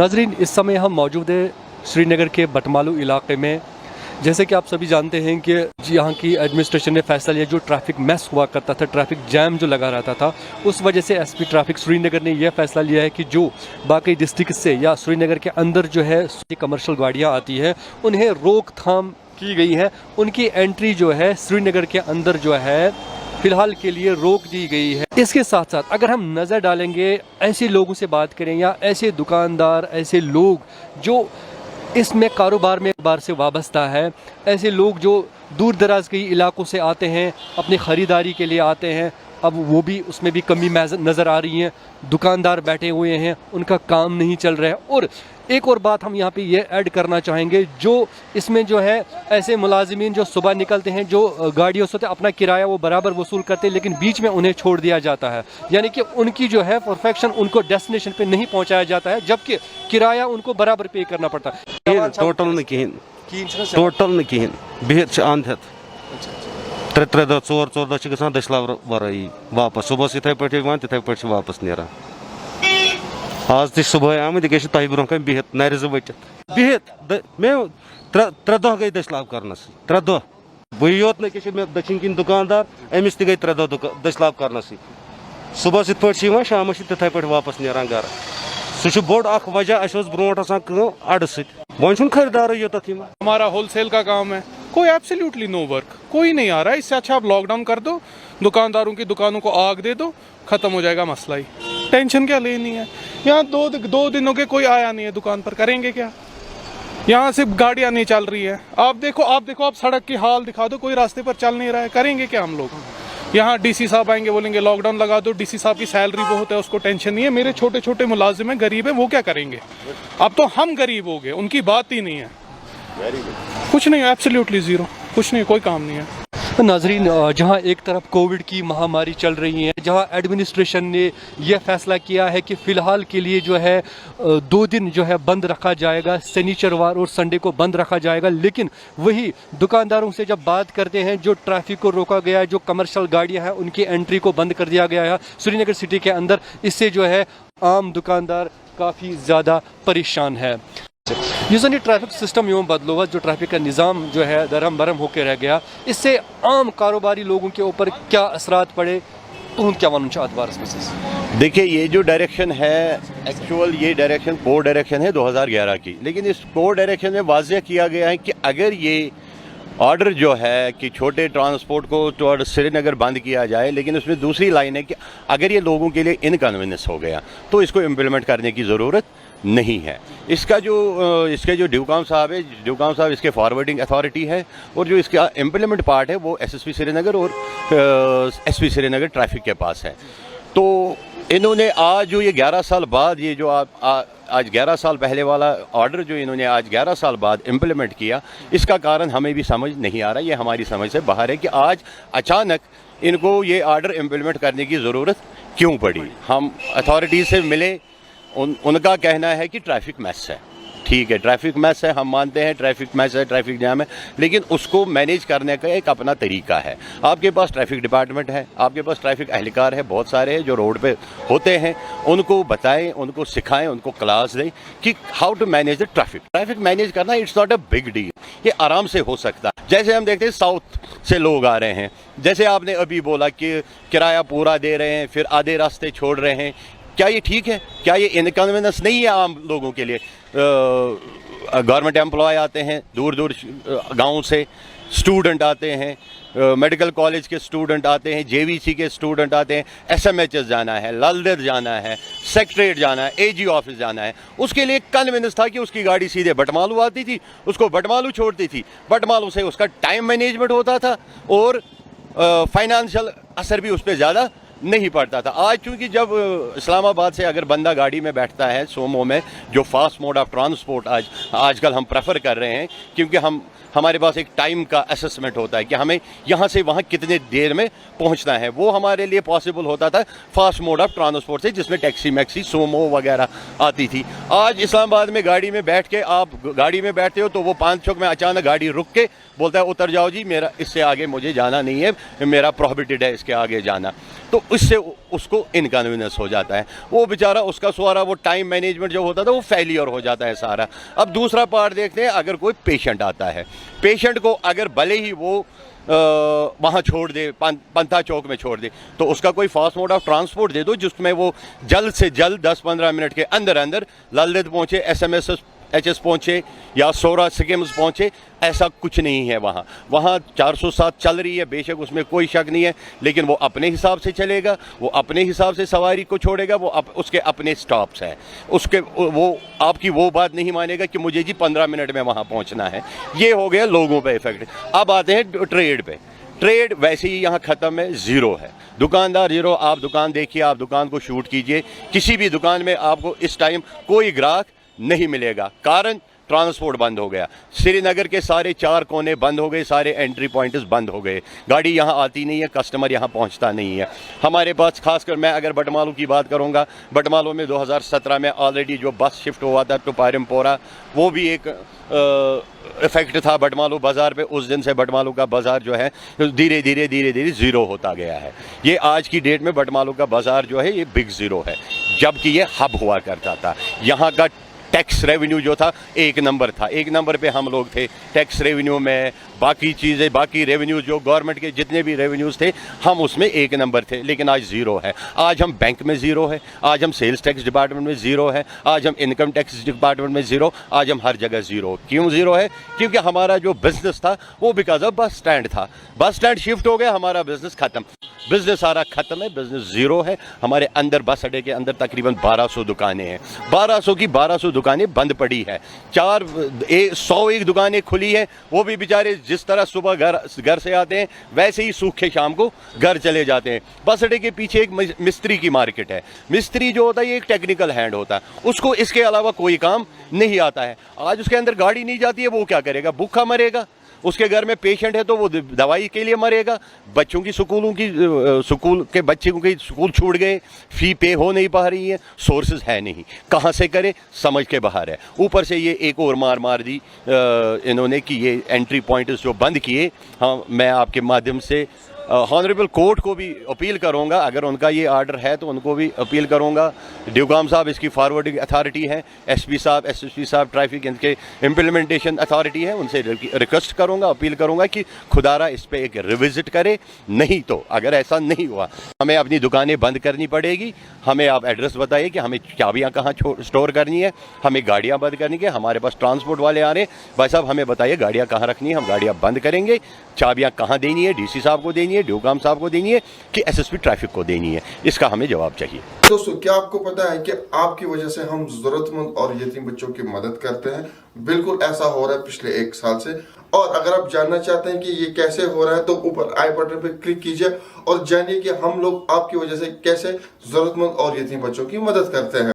नाज़रीन, इस समय हम मौजूद हैं श्रीनगर के बटमालू इलाके में। जैसे कि आप सभी जानते हैं कि यहाँ की एडमिनिस्ट्रेशन ने फैसला लिया, जो ट्रैफिक मैस हुआ करता था, ट्रैफिक जैम जो लगा रहता था, उस वजह से एसपी ट्रैफिक श्रीनगर ने यह फैसला लिया है कि जो बाकी डिस्ट्रिक्ट से या श्रीनगर के अंदर जो है कमर्शियल गाड़ियाँ आती हैं, उन्हें रोकथाम की गई है। उनकी एंट्री जो है श्रीनगर के अंदर जो है फिलहाल के लिए रोक दी गई है। इसके साथ साथ अगर हम नज़र डालेंगे, ऐसे लोगों से बात करें या ऐसे दुकानदार, ऐसे लोग जो इसमें कारोबार से वाबस्ता है, ऐसे लोग जो दूर दराज के इलाकों से आते हैं, अपनी ख़रीदारी के लिए आते हैं, अब वो भी उसमें भी कमी नज़र आ रही है। दुकानदार बैठे हुए हैं, उनका काम नहीं चल रहा है। और एक और बात हम यहाँ पे ये ऐड करना चाहेंगे, जो इसमें जो है ऐसे मुलाजिमीन जो सुबह निकलते हैं, जो गाड़ियों से अपना किराया वो बराबर वसूल करते हैं, लेकिन बीच में उन्हें छोड़ दिया जाता है, यानी कि उनकी जो है परफेक्शन उनको डेस्टिनेशन पे नहीं पहुँचाया जाता है, जबकि किराया उनको बराबर पे करना पड़ता है। टोटल न कहें बिहत अंध त्रे दह चोर गसान दशलाव वराई वापस सुबह इथे पे तिथे पे वापस नेरान। आज तह सुबह आमद गई तह ब्रोह कन बिहत नर बिहत मे त्रे दह गई दशलाव करनस, त्रे दह बी योत मे दक्षिण किन दुकानदार अमिस तह गई त्रे दह दशलाव करनस। सुबह इत पे शाम तिथे पे वापस नेरान घर। सह बोड़ अख वजह अस ब्रोट अड़ वन खरीदार योत। हमारा होलसेल का काम है, कोई एब्सोल्युटली नो वर्क, कोई नहीं आ रहा है। इससे अच्छा आप लॉकडाउन कर दो, दुकानदारों की दुकानों को आग दे दो, खत्म हो जाएगा मसला ही। टेंशन क्या लेनी है। यहाँ दो दिनों के कोई आया नहीं है दुकान पर, करेंगे क्या। यहाँ सिर्फ गाड़ियाँ नहीं चल रही है। आप देखो आप सड़क की हाल दिखा दो, कोई रास्ते पर चल नहीं रहा है, करेंगे क्या हम लोग। यहाँ डीसी साहब आएंगे, बोलेंगे लॉकडाउन लगा दो। डीसी साहब की सैलरी बहुत है, उसको टेंशन नहीं है। मेरे छोटे छोटे मुलाजिम हैं, गरीब हैं, वो क्या करेंगे। अब तो हम गरीब हो गए, उनकी बात ही नहीं है। कुछ नहीं, एब्सोल्युटली जीरो, कुछ नहीं, कोई काम नहीं है। नाजरीन, जहां एक तरफ कोविड की महामारी चल रही है, जहां एडमिनिस्ट्रेशन ने यह फैसला किया है कि फ़िलहाल के लिए जो है 2 दिन जो है बंद रखा जाएगा, शनिचरवार और संडे को बंद रखा जाएगा, लेकिन वही दुकानदारों से जब बात करते हैं, जो ट्रैफिक को रोका गया है, जो कमर्शियल गाड़ियां हैं उनकी एंट्री को बंद कर दिया गया है श्रीनगर सिटी के अंदर, इससे जो है आम दुकानदार काफ़ी ज़्यादा परेशान है। जिस ट्रैफिक सिस्टम यूँ बदलो हुआ, जो ट्रैफिक का निज़ाम जो है दरहम बरहम होकर रह गया, इससे आम कारोबारी लोगों के ऊपर क्या असरात पड़े, तो क्या वन। देखिए, ये जो डायरेक्शन है, एक्चुअल ये डायरेक्शन कोर डायरेक्शन है 2011 की, लेकिन इस कोर डायरेक्शन में वाज़ेह किया गया है कि अगर ये ऑर्डर जो है कि छोटे ट्रांसपोर्ट को तो श्रीनगर बंद किया जाए, लेकिन उसमें दूसरी लाइन है कि अगर ये लोगों के लिए इनकन्वीनियंस हो गया तो इसको इम्प्लीमेंट करने की ज़रूरत नहीं है। इसके जो ड्यूकाम साहब है, ड्यूकाम साहब इसके फॉरवर्डिंग अथॉरिटी है, और जो इसका इम्प्लीमेंट पार्ट है वो एसएसपी श्रीनगर और एसपी श्रीनगर ट्रैफिक के पास है। तो इन्होंने आज जो ये 11 साल बाद, ये जो आज 11 साल पहले वाला ऑर्डर जो इन्होंने आज 11 साल बाद इम्प्लीमेंट किया, इसका कारण हमें भी समझ नहीं आ रहा। ये हमारी समझ से बाहर है कि आज अचानक इनको ये ऑर्डर इम्प्लीमेंट करने की ज़रूरत क्यों पड़ी। हम अथॉरिटीज़ से मिले, उनका कहना है कि ट्रैफिक मैस है। ठीक है, ट्रैफिक मैस है, हम मानते हैं ट्रैफिक मैस है, ट्रैफिक जैम है, लेकिन उसको मैनेज करने का एक अपना तरीका है। आपके पास ट्रैफिक डिपार्टमेंट है, आपके पास ट्रैफिक एहलकार है, बहुत सारे हैं जो रोड पे होते हैं, उनको बताएं, उनको सिखाएं, उनको क्लास दें कि how to manage the traffic manage करना it's not a big deal, ये आराम से हो सकता है। जैसे हम देखते हैं साउथ से लोग आ रहे हैं, जैसे आपने अभी बोला कि किराया पूरा दे रहे हैं, फिर आधे रास्ते छोड़ रहे हैं, क्या ये ठीक है? क्या ये इनकन्वीनियंस नहीं है आम लोगों के लिए? गवर्नमेंट एम्प्लॉय आते हैं दूर दूर गाँव से, स्टूडेंट आते हैं, मेडिकल कॉलेज के स्टूडेंट आते हैं, जेवीसी के स्टूडेंट आते हैं, एसएमएचएस जाना है, ललदेर जाना है, सेक्रेटरीट जाना है, एजी ऑफिस जाना है। उसके लिए कन्वीनियंस था कि उसकी गाड़ी सीधे बटमालू आती थी, उसको बटमालू छोड़ती थी, बटमालू से उसका टाइम मैनेजमेंट होता था और फाइनेंशियल असर भी उस पर ज़्यादा नहीं पड़ता था। आज चूँकि जब इस्लामाबाद से अगर बंदा गाड़ी में बैठता है सोमो में, जो फास्ट मोड ऑफ ट्रांसपोर्ट आजकल हम प्रेफर कर रहे हैं, क्योंकि हमारे पास एक टाइम का असेसमेंट होता है कि हमें यहाँ से वहाँ कितने देर में पहुँचना है, वो हमारे लिए पॉसिबल होता था फास्ट मोड ऑफ ट्रांसपोर्ट से, जिसमें टैक्सी मैक्सी सोमो वगैरह आती थी। आज इस्लामाबाद में गाड़ी में बैठ के आप गाड़ी में बैठते हो तो वो 5 चौक में अचानक गाड़ी रुक के बोलता है उतर जाओ जी, मेरा इससे आगे मुझे जाना नहीं है, मेरा प्रोहिबिटेड है इसके आगे जाना। तो उससे उसको इनकन्वीनियंस हो जाता है, वो बेचारा उसका सारा वो टाइम मैनेजमेंट जो होता था वो फेलियर हो जाता है सारा। अब दूसरा पार्ट देखते हैं, अगर कोई पेशेंट आता है, पेशेंट को अगर भले ही वो वहाँ छोड़ दे, पंथा चौक में छोड़ दे, तो उसका कोई फास्ट मोड ऑफ ट्रांसपोर्ट दे दो जिसमें वो जल्द से जल्द 10-15 मिनट के अंदर अंदर ललित पहुँचे, SMS पहुँचे या सोरा सिकिम्स पहुँचे। ऐसा कुछ नहीं है वहाँ। वहाँ 407 चल रही है, बेशक उसमें कोई शक नहीं है, लेकिन वो अपने हिसाब से चलेगा, वो अपने हिसाब से सवारी को छोड़ेगा, वो उसके अपने स्टॉप्स हैं, उसके वो आपकी वो बात नहीं मानेगा कि मुझे जी 15 मिनट में वहाँ पहुँचना है। ये हो गया लोगों पे इफेक्ट। अब आते हैं ट्रेड पे। ट्रेड वैसे ही यहाँ ख़त्म है, ज़ीरो है, दुकानदार ज़ीरो। आप दुकान देखिए, आप दुकान को शूट कीजिए, किसी भी दुकान में आपको इस टाइम कोई ग्राहक नहीं मिलेगा, कारण ट्रांसपोर्ट बंद हो गया। श्रीनगर के सारे 4 कोने बंद हो गए, सारे एंट्री पॉइंट्स बंद हो गए, गाड़ी यहाँ आती नहीं है, कस्टमर यहाँ पहुँचता नहीं है। हमारे पास खासकर मैं अगर बटमालू की बात करूँगा, बटमालू में 2017 में ऑलरेडी जो बस शिफ्ट हुआ था टुपारिमपोरा, वो भी एक इफेक्ट था बटमालू बाज़ार पे। उस दिन से बटमालू का बाज़ार जो है धीरे धीरे ज़ीरो होता गया है। ये आज की डेट में बटमालू का बाज़ार जो है ये बिग ज़ीरो है, जबकि ये हब हुआ करता था। यहाँ का टैक्स रेवेन्यू जो था 1 नंबर था, 1 नंबर पे हम लोग थे टैक्स रेवेन्यू में, बाकी चीज़ें, बाकी रेवेन्यू जो गवर्नमेंट के जितने भी रेवेन्यूज़ थे हम उसमें 1 नंबर थे, लेकिन आज ज़ीरो है। आज हम बैंक में ज़ीरो है, आज हम सेल्स टैक्स डिपार्टमेंट में ज़ीरो है, आज हम इनकम टैक्स डिपार्टमेंट में ज़ीरो, आज हम हर जगह ज़ीरो। क्यों ज़ीरो है? क्योंकि हमारा जो बिज़नेस था वो बिकॉज ऑफ बस स्टैंड था, बस स्टैंड शिफ्ट हो गया, हमारा बिज़नेस ख़त्म, बिज़नेस सारा ख़त्म है, बिज़नेस ज़ीरो है। हमारे अंदर बस अड्डे के अंदर तकरीबन 1200 दुकानें हैं, 1200 की 1200 दुकानें बंद पड़ी है। 101 दुकानें खुली है, वो भी बेचारे जिस तरह सुबह घर से आते हैं वैसे ही सूख के शाम को घर चले जाते हैं। बस अड्डे के पीछे एक मिस्त्री की मार्केट है, मिस्त्री जो होता है ये एक टेक्निकल हैंड होता है, उसको इसके अलावा कोई काम नहीं आता है। आज उसके अंदर गाड़ी नहीं जाती है, वो क्या करेगा? भूखा मरेगा। उसके घर में पेशेंट है तो वो दवाई के लिए मरेगा। बच्चों की स्कूल के बच्चों की स्कूल छूट गए, फ़ी पे हो नहीं पा रही है, सोर्सेज है नहीं, कहाँ से करे समझ के बाहर है। ऊपर से ये एक और मार दी इन्होंने कि ये एंट्री पॉइंट्स जो बंद किए। हाँ, मैं आपके माध्यम से हॉनरेबल कोर्ट को भी अपील करूंगा, अगर उनका ये आर्डर है तो उनको भी अपील करूंगा। ड्यूगाम साहब इसकी फॉरवर्डिंग अथॉरिटी है, SP साहब, SSP साहब ट्रैफिक इनके इम्प्लीमेंटेशन अथॉरिटी है, उनसे रिक्वेस्ट करूंगा, अपील करूंगा कि खुदारा इस पर एक रिविज़िट करे। नहीं तो अगर ऐसा नहीं हुआ हमें अपनी दुकानें बंद करनी पड़ेगी। हमें आप एड्रेस बताइए कि हमें चाबियाँ कहाँ स्टोर करनी है, हमें गाड़ियाँ बंद करनी है। हमारे पास ट्रांसपोर्ट वाले आ रहे हैं, भाई साहब हमें बताइए गाड़ियाँ कहाँ रखनी है, हम गाड़ियाँ बंद करेंगे। चाबियाँ कहाँ देनी है, DC साहब को देनी है, ड्यूगाम साहब को देनी है कि SSP ट्रैफिक को देनी है, इसका हमें जवाब चाहिए। दोस्तों, क्या आपको पता है कि आपकी वजह से हम जरूरतमंद और यतीम बच्चों की मदद करते हैं? बिल्कुल ऐसा हो रहा है पिछले 1 साल से। और अगर आप जानना चाहते हैं कि ये कैसे हो रहा है तो ऊपर आई बटन पर क्लिक कीजिए और जानिए कि हम लोग आपकी वजह से कैसे जरूरतमंद और यतीम बच्चों की मदद करते हैं।